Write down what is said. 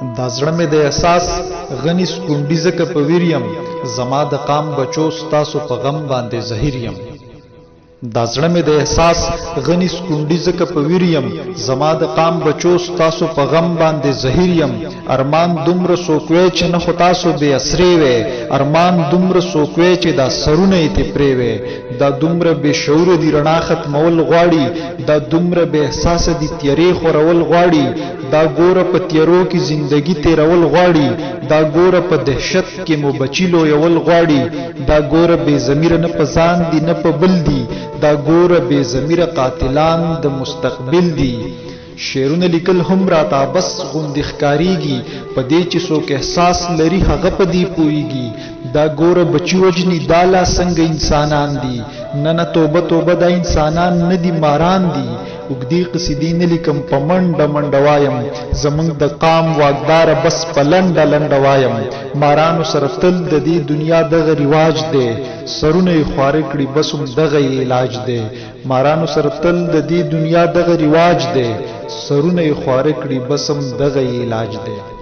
دا زړه مې د احساس غني سکونډي زکه په ویریم زما د قام بچو ستاسو په غم باندې زهیر یم دا زړه مې د احساس غني سکونډي زکه په ویریم زما د قام بچو ستاسو په غم باندې زهیر یم ارمان دومره سوکوي چې نه خو تاسو بې اسرې وې ارمان دومره سوکوي چې دا سرونه یې ته پرې وې دا دومره بې شعور دي رڼا ختمول غواړي دا دومره بې احساس دي تیارې خورول غواړي دا ګوره په تیارو کې زندگی تیرول غواړي دا ګوره په دهشت کې مو بچی لویول غواړي دا ګوره بې ضمیره نه په ځان دي نه په بل دي دا ګوره بې ضمیره قاتلان د مستقبل دي شعرونه لیکل هم راته بس غوندې ښکاریږي په دې چې څوک احساس لري هغه په دې پوهیږي دا ګوره بچی وجني دا لا څنګه انسانان دي نه نه توبه توبه دا انسانان نه دي ماران دي وګدي قصیدې نه لیکم په منډه منډه وایم زمونږ د قام واګداره بس په لنډه لنډه وایم مارانو سره تل د دې دنیا دغه رواج دی سرونه یې خواره کړي بس هم دغه علاج دی مارانو سره تل د دې دنیا دغه رواج دی سرونه یې خواره کړي بس هم دغه علاج دی